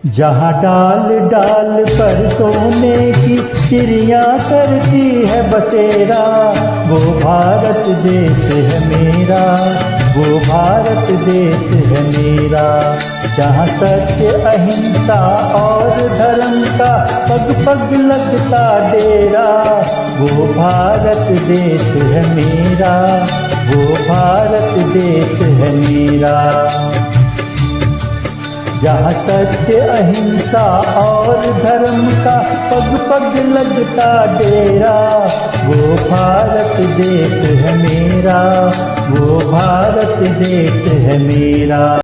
जहाँ डाल डाल पर सोने की चिड़िया करती है बसेरा, वो भारत देश है मेरा, वो भारत देश है मेरा। जहाँ सत्य अहिंसा और धर्म का पग पग लगता डेरा, वो भारत देश है मेरा, वो भारत देश है मेरा। जहाँ सत्य अहिंसा और धर्म का पग पग लगता डेरा, वो भारत देश है मेरा, वो भारत देश है मेरा।